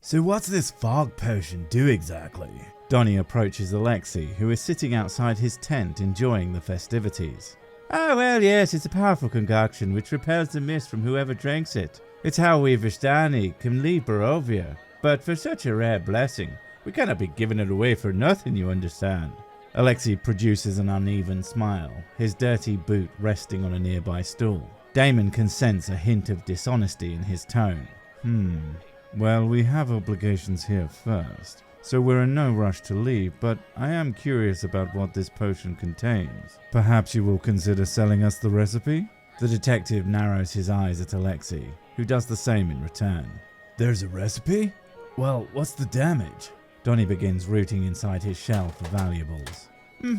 So what's this fog potion do exactly? Donnie approaches Alexei, who is sitting outside his tent enjoying the festivities. Oh, well, yes, it's a powerful concoction which repels the mist from whoever drinks it. It's how we Vistani can leave Barovia. But for such a rare blessing, we cannot be giving it away for nothing, you understand. Alexei produces an uneven smile, his dirty boot resting on a nearby stool. Damon can sense a hint of dishonesty in his tone. Well, we have obligations here first, so we're in no rush to leave, but I am curious about what this potion contains. Perhaps you will consider selling us the recipe? The detective narrows his eyes at Alexei, who does the same in return. There's a recipe? Well, what's the damage? Donnie begins rooting inside his shell for valuables.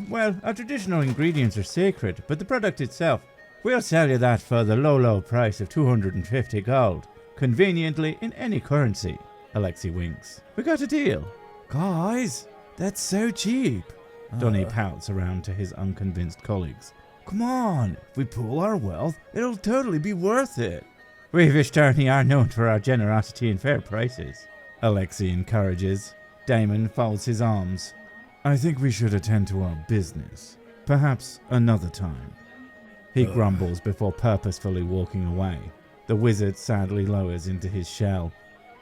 Well, our traditional ingredients are sacred, but the product itself, we'll sell you that for the low price of 250 gold. Conveniently in any currency. Alexei winks. We got a deal. Guys, that's so cheap. Donnie pouts around to his unconvinced colleagues. Come on, if we pool our wealth, it'll totally be worth it. We Vistani are known for our generosity and fair prices. Alexei encourages. Damon folds his arms. I think we should attend to our business. Perhaps another time. He grumbles before purposefully walking away. The wizard sadly lowers into his shell.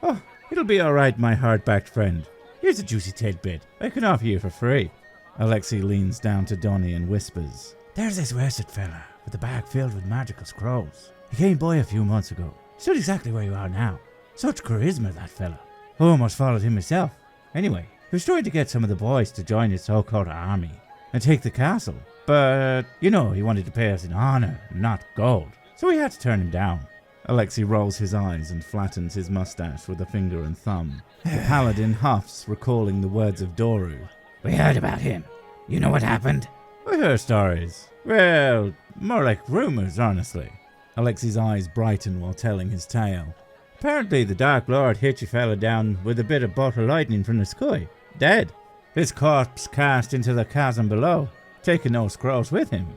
Oh, it'll be all right, my hard-backed friend. Here's a juicy tidbit. I can offer you for free. Alexei leans down to Donnie and whispers. There's this Wested fella with a bag filled with magical scrolls. He came by a few months ago. Stood exactly where you are now. Such charisma, that fella. I almost followed him myself. Anyway, he was trying to get some of the boys to join his so-called army and take the castle. But, he wanted to pay us in honor, not gold. So we had to turn him down. Alexei rolls his eyes and flattens his mustache with a finger and thumb. The paladin huffs, recalling the words of Doru. We heard about him. You know what happened? I heard stories. Well, more like rumors, honestly. Alexei's eyes brighten while telling his tale. Apparently the Dark Lord hit your fella down with a bit of butter lightning from the sky. Dead. His corpse cast into the chasm below, taking no scrolls with him.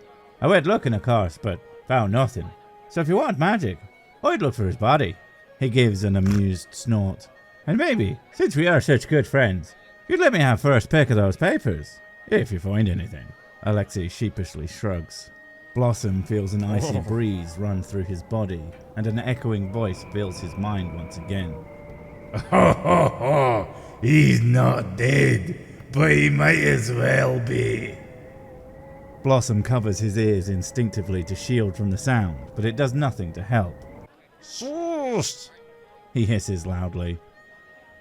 I went looking, of course, but found nothing. So if you want magic, I'd look for his body. He gives an amused snort. And maybe, since we are such good friends, you'd let me have first pick of those papers, if you find anything. Alexei sheepishly shrugs. Blossom feels an icy breeze run through his body, and an echoing voice fills his mind once again. He's not dead, but he might as well be. Blossom covers his ears instinctively to shield from the sound, but it does nothing to help. Shush! He hisses loudly.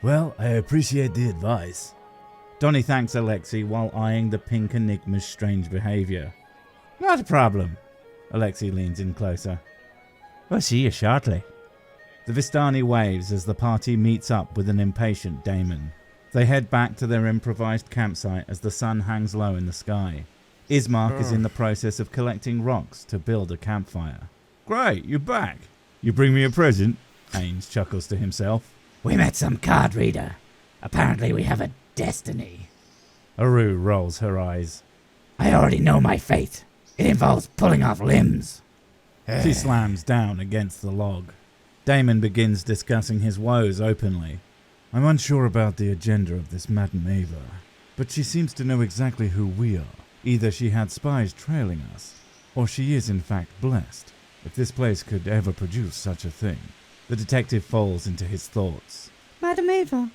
Well, I appreciate the advice. Donnie thanks Alexei while eyeing the pink enigma's strange behavior. Not a problem. Alexei leans in closer. I'll see you shortly. The Vistani waves as the party meets up with an impatient Damon. They head back to their improvised campsite as the sun hangs low in the sky. Ismark is in the process of collecting rocks to build a campfire. Great, you're back. You bring me a present? Ains chuckles to himself. We met some card reader. Apparently we have a destiny. Aru rolls her eyes. I already know my fate. It involves pulling off limbs. She slams down against the log. Damon begins discussing his woes openly. I'm unsure about the agenda of this Madam Ava, but she seems to know exactly who we are. Either she had spies trailing us, or she is in fact blessed. If this place could ever produce such a thing. The detective falls into his thoughts. Madam Ava?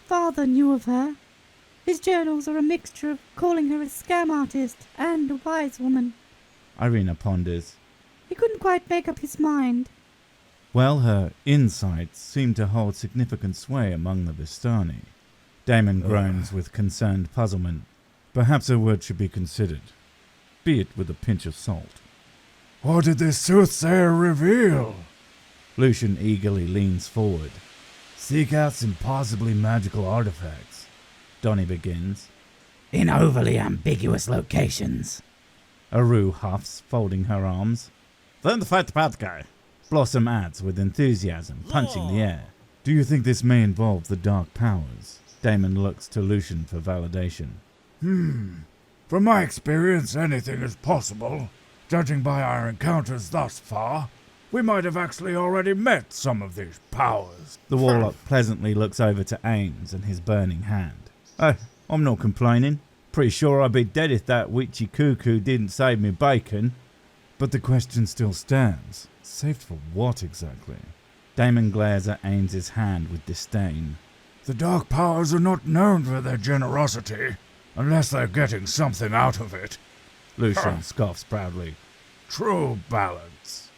Father knew of her. His journals are a mixture of calling her a scam artist and a wise woman. Irina ponders. He couldn't quite make up his mind. Well, her insights seem to hold significant sway among the Vistani. Damon groans with concerned puzzlement. Perhaps her word should be considered, be it with a pinch of salt. What did this soothsayer reveal? Lucian eagerly leans forward. Seek out some possibly magical artifacts. Donnie begins. In overly ambiguous locations. Aru huffs, folding her arms. Then to fight the bad guy. Blossom adds with enthusiasm, punching the air. Do you think this may involve the dark powers? Damon looks to Lucian for validation. From my experience, anything is possible. Judging by our encounters thus far, We might have actually already met some of these powers. The warlock pleasantly looks over to Ains and his burning hand. I'm not complaining. Pretty sure I'd be dead if that witchy cuckoo didn't save me bacon. But the question still stands. Saved for what exactly? Damon glares at Ains's hand with disdain. The dark powers are not known for their generosity, unless they're getting something out of it. Lucian scoffs proudly. True balance.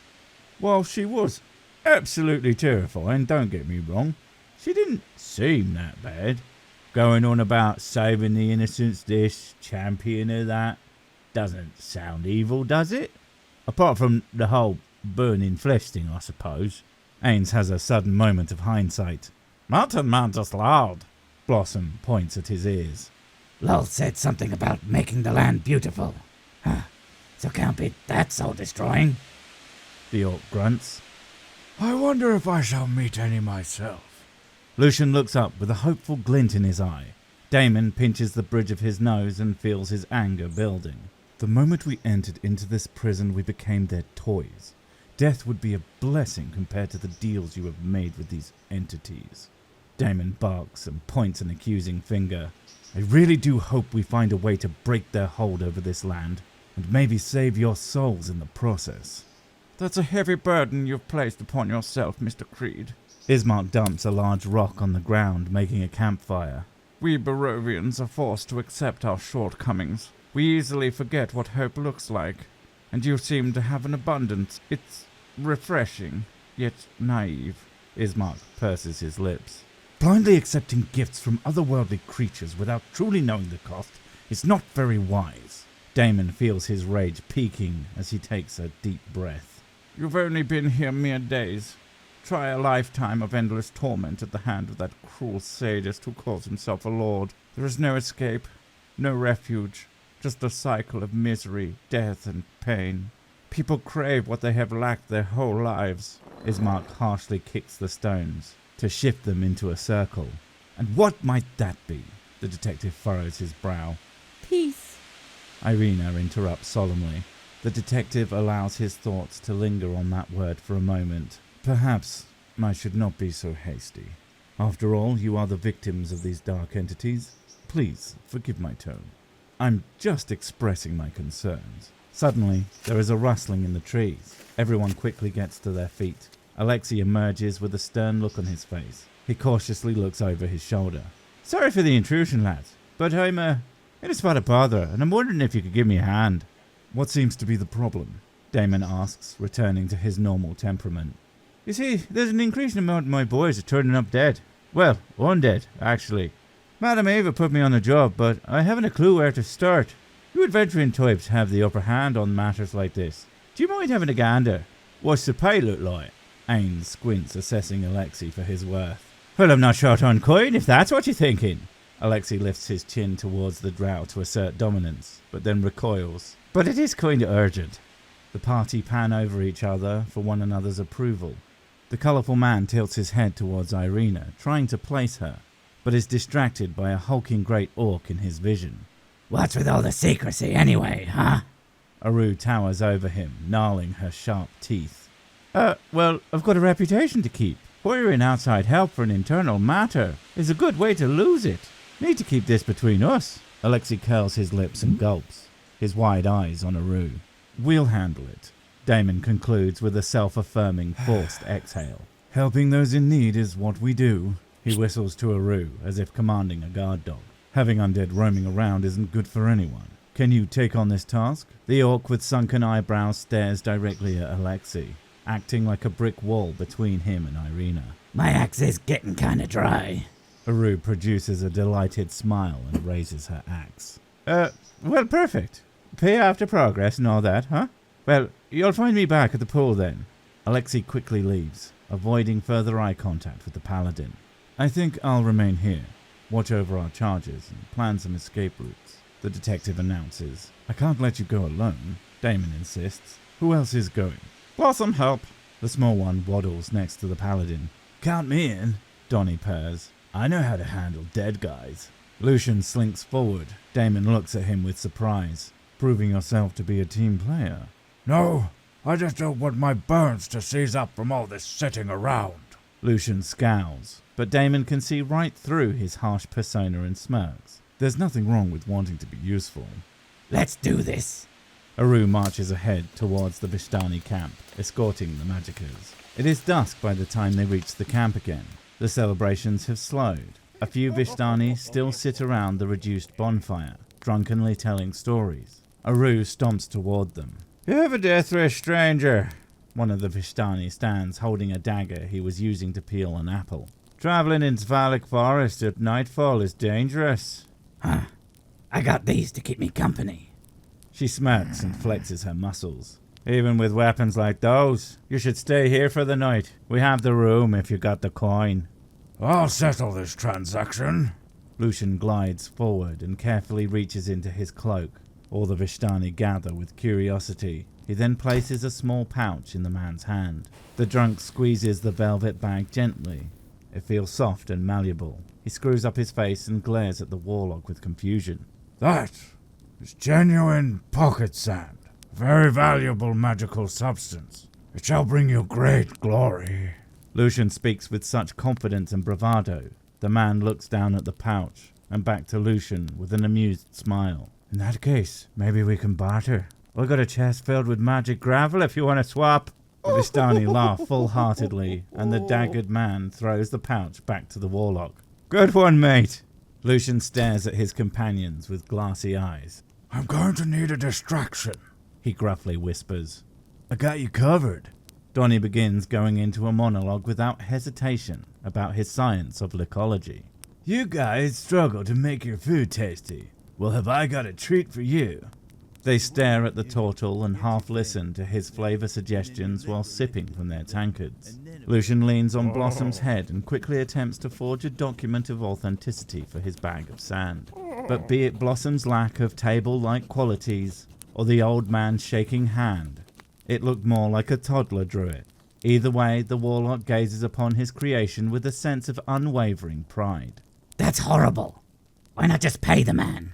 Well, she was absolutely terrifying, don't get me wrong. She didn't seem that bad. Going on about saving the innocents this, champion of that. Doesn't sound evil, does it? Apart from the whole burning flesh thing, I suppose. Ains has a sudden moment of hindsight. Mountain man just loud. Blossom points at his ears. Lol said something about making the land beautiful. So can't be that soul-destroying. The orc grunts. I wonder if I shall meet any myself. Lucian looks up with a hopeful glint in his eye. Damon pinches the bridge of his nose and feels his anger building. The moment we entered into this prison, we became their toys. Death would be a blessing compared to the deals you have made with these entities. Damon barks and points an accusing finger. I really do hope we find a way to break their hold over this land, and maybe save your souls in the process. That's a heavy burden you've placed upon yourself, Mr. Creed. Ismark dumps a large rock on the ground, making a campfire. We Barovians are forced to accept our shortcomings. We easily forget what hope looks like, and you seem to have an abundance. It's refreshing, yet naive. Ismark purses his lips. Blindly accepting gifts from otherworldly creatures without truly knowing the cost is not very wise. Damon feels his rage peaking as he takes a deep breath. You've only been here mere days. Try a lifetime of endless torment at the hand of that cruel sadist who calls himself a lord. There is no escape, no refuge, just a cycle of misery, death, and pain. People crave what they have lacked their whole lives. Ismark harshly kicks the stones to shift them into a circle. And what might that be? The detective furrows his brow. Peace. Irina interrupts solemnly. The detective allows his thoughts to linger on that word for a moment. Perhaps I should not be so hasty. After all, you are the victims of these dark entities. Please, forgive my tone. I'm just expressing my concerns. Suddenly, there is a rustling in the trees. Everyone quickly gets to their feet. Alexei emerges with a stern look on his face. He cautiously looks over his shoulder. Sorry for the intrusion, lads, but I'm in a spot of bother, and I'm wondering if you could give me a hand. What seems to be the problem? Damon asks, returning to his normal temperament. You see, there's an increasing amount of my boys are turning up dead. Well, one dead, actually. Madam Ava put me on the job, but I haven't a clue where to start. You adventuring types have the upper hand on matters like this. Do you mind having a gander? What's the pay look like? Ains squints, assessing Alexei for his worth. Well, I'm not short on coin, if that's what you're thinking. Alexei lifts his chin towards the drow to assert dominance, but then recoils. But it is kind of urgent. The party pan over each other for one another's approval. The colourful man tilts his head towards Irina, trying to place her, but is distracted by a hulking great orc in his vision. What's with all the secrecy anyway, huh? Aru towers over him, gnarling her sharp teeth. Well, I've got a reputation to keep. Hiring outside help for an internal matter is a good way to lose it. Need to keep this between us. Alexei curls his lips and gulps, his wide eyes on Aru. We'll handle it. Damon concludes with a self-affirming forced exhale. Helping those in need is what we do. He whistles to Aru as if commanding a guard dog. Having undead roaming around isn't good for anyone. Can you take on this task? The orc with sunken eyebrows stares directly at Alexei, acting like a brick wall between him and Irina. My axe is getting kinda dry. Aru produces a delighted smile and raises her axe. Well, perfect. Pay after progress and all that, huh? Well, you'll find me back at the pool then. Alexei quickly leaves, avoiding further eye contact with the paladin. I think I'll remain here, watch over our charges, and plan some escape routes, the detective announces. I can't let you go alone, Damon insists. Who else is going? Blossom, help. The small one waddles next to the paladin. Count me in, Donnie purrs. I know how to handle dead guys. Lucian slinks forward. Damon looks at him with surprise. Proving yourself to be a team player. No, I just don't want my burns to seize up from all this sitting around. Lucian scowls, but Damon can see right through his harsh persona and smirks. There's nothing wrong with wanting to be useful. Let's do this. Aru marches ahead towards the Vistani camp, escorting the Magickas. It is dusk by the time they reach the camp again. The celebrations have slowed. A few Vistani still sit around the reduced bonfire, drunkenly telling stories. Aru stomps toward them. "You have a death wish, stranger." One of the Vistani stands holding a dagger he was using to peel an apple. "Traveling in Svalik forest at nightfall is dangerous." Huh. I got these to keep me company. She smirks and flexes her muscles. "Even with weapons like those, you should stay here for the night. We have the room if you got the coin." I'll settle this transaction. Lucian glides forward and carefully reaches into his cloak. All the Vistani gather with curiosity. He then places a small pouch in the man's hand. The drunk squeezes the velvet bag gently. It feels soft and malleable. He screws up his face and glares at the warlock with confusion. That is genuine pocket sand. Very valuable magical substance. It shall bring you great glory. Lucian speaks with such confidence and bravado. The man looks down at the pouch and back to Lucian with an amused smile. "In that case, maybe we can barter. I got a chest filled with magic gravel if you want to swap." The Vistani laugh full-heartedly, and the daggered man throws the pouch back to the warlock. "Good one, mate." Lucian stares at his companions with glassy eyes. I'm going to need a distraction. He gruffly whispers. "I got you covered." Donnie begins going into a monologue without hesitation about his science of lycology. "You guys struggle to make your food tasty. Well, have I got a treat for you?" They stare at the turtle and half listen to his flavor suggestions while sipping from their tankards. Lucian leans on Blossom's head and quickly attempts to forge a document of authenticity for his bag of sand. But be it Blossom's lack of table-like qualities or the old man's shaking hand, it looked more like a toddler drew it. Either way, the warlock gazes upon his creation with a sense of unwavering pride. That's horrible. Why not just pay the man?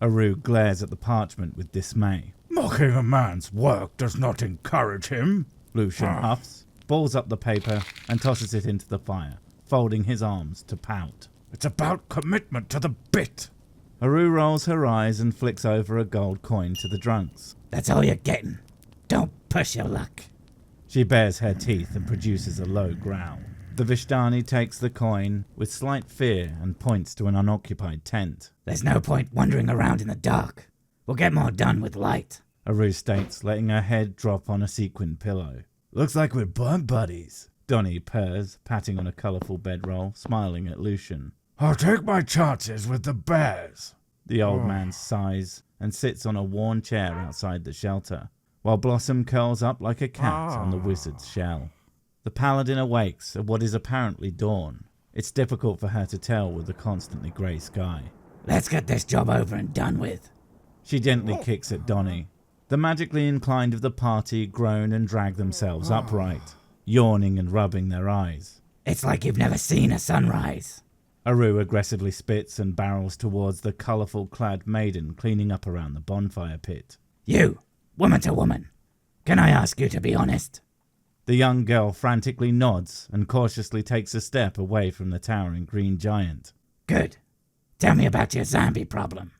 Aru glares at the parchment with dismay. Mocking a man's work does not encourage him. Lucian huffs, balls up the paper, and tosses it into the fire, folding his arms to pout. It's about commitment to the bit. Aru rolls her eyes and flicks over a gold coin to the drunks. That's all you're getting. Don't push your luck. She bares her teeth and produces a low growl. The Vistani takes the coin with slight fear and points to an unoccupied tent. There's no point wandering around in the dark. We'll get more done with light. Aru states, letting her head drop on a sequined pillow. "Looks like we're bunk buddies," Donnie purrs, patting on a colourful bedroll, smiling at Lucian. I'll take my chances with the bears. The old man sighs and sits on a worn chair outside the shelter, while Blossom curls up like a cat on the wizard's shell. The paladin awakes at what is apparently dawn. It's difficult for her to tell with the constantly grey sky. Let's get this job over and done with. She gently kicks at Donnie. The magically inclined of the party groan and drag themselves upright, yawning and rubbing their eyes. It's like you've never seen a sunrise. Aru aggressively spits and barrels towards the colourful clad maiden cleaning up around the bonfire pit. You, woman to woman, can I ask you to be honest? The young girl frantically nods and cautiously takes a step away from the towering green giant. Good. Tell me about your zombie problem.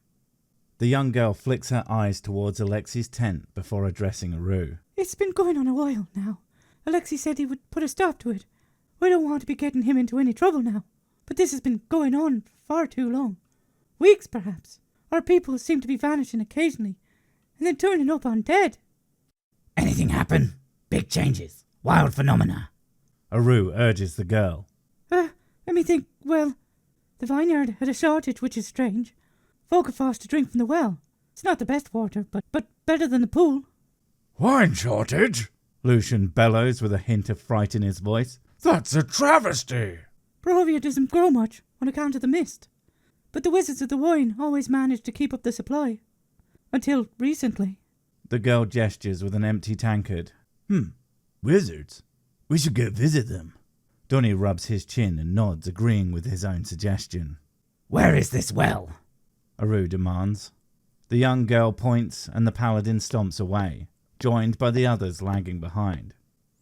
The young girl flicks her eyes towards Alexei's tent before addressing Aru. It's been going on a while now. Alexei said he would put a stop to it. We don't want to be getting him into any trouble now. But this has been going on far too long. Weeks, perhaps. Our people seem to be vanishing occasionally, and then turning up undead. Anything happen? Big changes? Wild phenomena? Aru urges the girl. Let me think. Well, the vineyard had a shortage, which is strange. Folk are forced to drink from the well. It's not the best water, but better than the pool. Wine shortage? Lucian bellows with a hint of fright in his voice. That's a travesty. Barovia doesn't grow much on account of the mist. But the wizards of the wine always manage to keep up the supply. Until recently. The girl gestures with an empty tankard. Wizards? We should go visit them. Donnie rubs his chin and nods, agreeing with his own suggestion. Where is this well? Aru demands. The young girl points and the paladin stomps away. joined by the others lagging behind.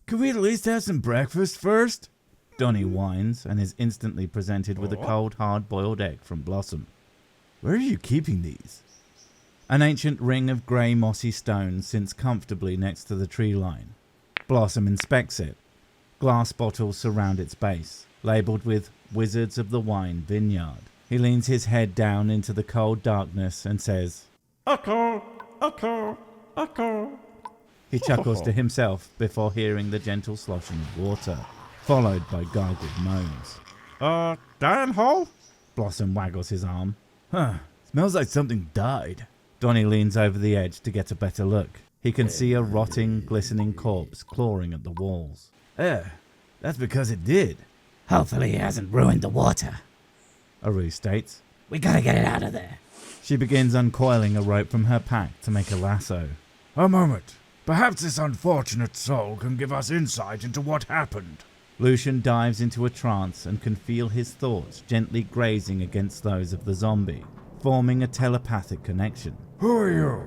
Could we at least have some breakfast first? Donnie whines and is instantly presented with a cold, hard-boiled egg from Blossom. Where are you keeping these? An ancient ring of grey mossy stone sits comfortably next to the tree line. Blossom inspects it. Glass bottles surround its base, labelled with Wizards of the Wine Vineyard. He leans his head down into the cold darkness and says, Echo, echo, echo. He chuckles to himself before hearing the gentle sloshing of water, followed by gargled moans. Dan Hall? Blossom waggles his arm. Smells like something died. Donnie leans over the edge to get a better look. He can see a rotting, glistening corpse clawing at the walls. That's because it did. Hopefully it hasn't ruined the water. Aru states. We gotta get it out of there. She begins uncoiling a rope from her pack to make a lasso. A moment. Perhaps this unfortunate soul can give us insight into what happened. Lucian dives into a trance and can feel his thoughts gently grazing against those of the zombie, forming a telepathic connection. Who are you?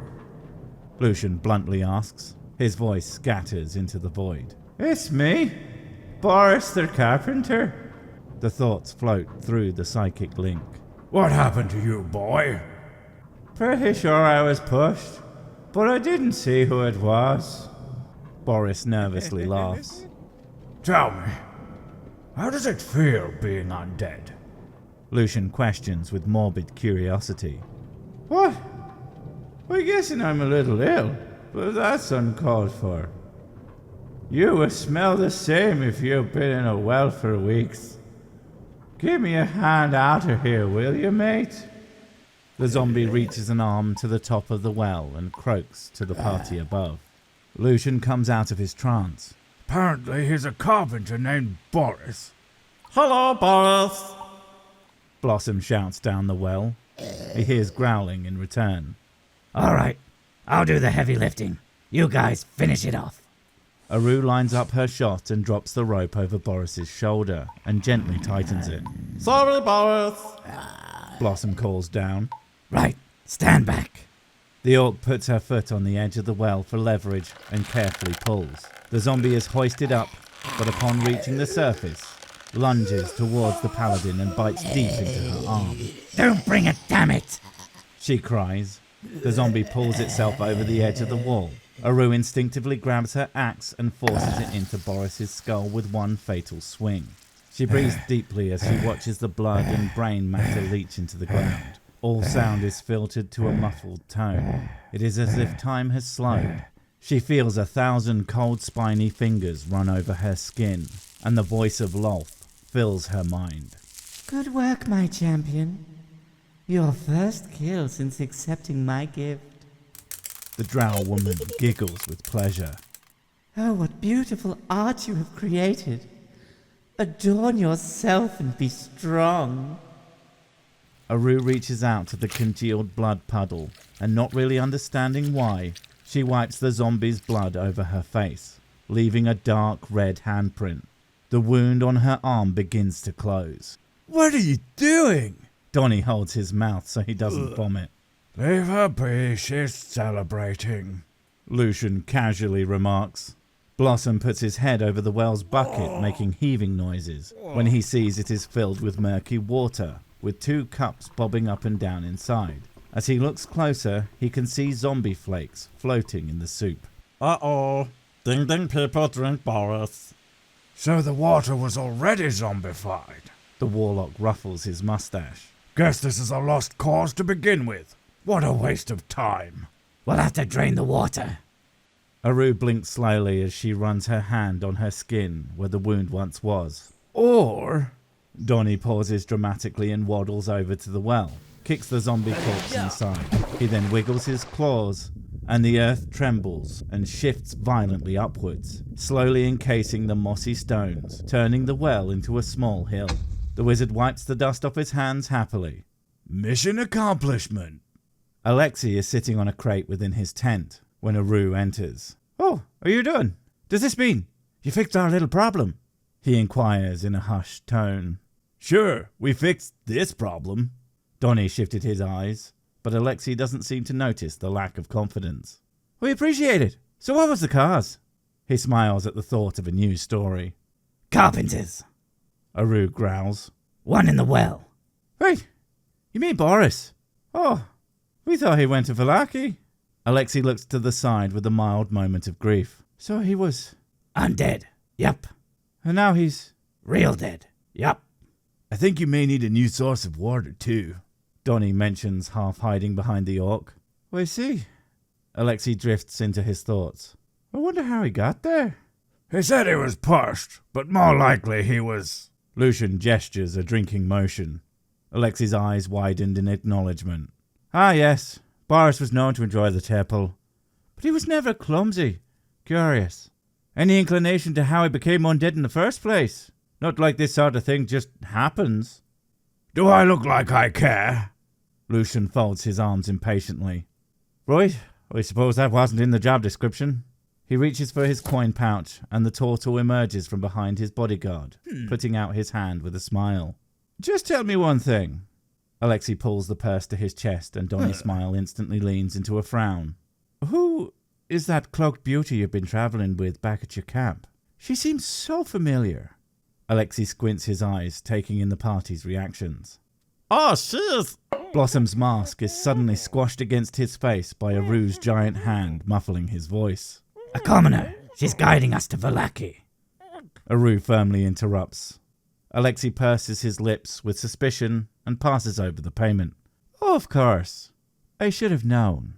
Lucian bluntly asks. His voice scatters into the void. It's me, Boris the Carpenter. The thoughts float through the psychic link. What happened to you, boy? Pretty sure I was pushed, but I didn't see who it was. Boris nervously laughs. Tell me, how does it feel being undead? Lucian questions with morbid curiosity. What? I'm guessing I'm a little ill, but that's uncalled for. You would smell the same if you've been in a well for weeks. Give me a hand out of here, will you, mate? The zombie reaches an arm to the top of the well and croaks to the party above. Lucian comes out of his trance. Apparently he's a carpenter named Boris. Hello, Boris. Blossom shouts down the well. He hears growling in return. All right, I'll do the heavy lifting. You guys finish it off. Aru lines up her shot and drops the rope over Boris's shoulder and gently tightens it. Sorry, Boris. Blossom calls down. Right, stand back. The orc puts her foot on the edge of the well for leverage and carefully pulls. The zombie is hoisted up, but upon reaching the surface, lunges towards the paladin and bites deep into her arm. Don't bring it, damn it! She cries. The zombie pulls itself over the edge of the wall. Aru instinctively grabs her axe and forces it into Boris's skull with one fatal swing. She breathes deeply as she watches the blood and brain matter leach into the ground. All sound is filtered to a muffled tone. It is as if time has slowed. She feels 1,000 cold, spiny fingers run over her skin, and the voice of Lolth fills her mind. Good work, my champion. Your first kill since accepting my gift. The drow woman giggles with pleasure. Oh, what beautiful art you have created. Adorn yourself and be strong. Aru reaches out to the congealed blood puddle, and not really understanding why, she wipes the zombie's blood over her face, leaving a dark red handprint. The wound on her arm begins to close. What are you doing? Donnie holds his mouth so he doesn't vomit. Leave her be, she's celebrating. Lucian casually remarks. Blossom puts his head over the well's bucket, making heaving noises, when he sees it is filled with murky water, with 2 cups bobbing up and down inside. As he looks closer, he can see zombie flakes floating in the soup. Uh-oh. Ding ding people drink Boris. So the water was already zombified. The warlock ruffles his mustache. Guess this is a lost cause to begin with. What a waste of time. We'll have to drain the water. Aru blinks slowly as she runs her hand on her skin where the wound once was. Or... Donnie pauses dramatically and waddles over to the well, kicks the zombie corpse inside. He then wiggles his claws, and the earth trembles and shifts violently upwards, slowly encasing the mossy stones, turning the well into a small hill. The wizard wipes the dust off his hands happily. mission accomplishment. Alexei is sitting on a crate within his tent when Aru enters. Oh, are you doing? Does this mean you fixed our little problem? He inquires in a hushed tone. Sure, we fixed this problem. Donnie shifted his eyes, but Alexei doesn't seem to notice the lack of confidence. We appreciate it. So what was the cause? He smiles at the thought of a new story. Carpenters. Aru growls. One in the well. Wait, you mean Boris? Oh, we thought he went to Vallaki. Alexei looks to the side with a mild moment of grief. So he was... Undead. Yup. And now he's... Real dead. Yup. I think you may need a new source of water, too. Donnie mentions, half hiding behind the orc. Well, see. Alexei drifts into his thoughts. I wonder how he got there. He said he was pushed, but more likely he was... Lucian gestures a drinking motion. Alexei's eyes widened in acknowledgement. Ah, yes. Boris was known to enjoy the temple. But he was never clumsy. Curious. Any inclination to how he became undead in the first place? Not like this sort of thing just happens. Do I look like I care? Lucian folds his arms impatiently. Right, I suppose that wasn't in the job description. He reaches for his coin pouch, and the turtle emerges from behind his bodyguard, putting out his hand with a smile. Just tell me one thing. Alexei pulls the purse to his chest, and Donnie's smile instantly leans into a frown. Who is that cloaked beauty you've been travelling with back at your camp? She seems so familiar. Alexei squints his eyes, taking in the party's reactions. Oh, she's... Blossom's mask is suddenly squashed against his face by Aru's giant hand, muffling his voice. A commoner. She's guiding us to Vallaki. Aru firmly interrupts. Alexei purses his lips with suspicion and passes over the payment. Oh, of course. I should have known.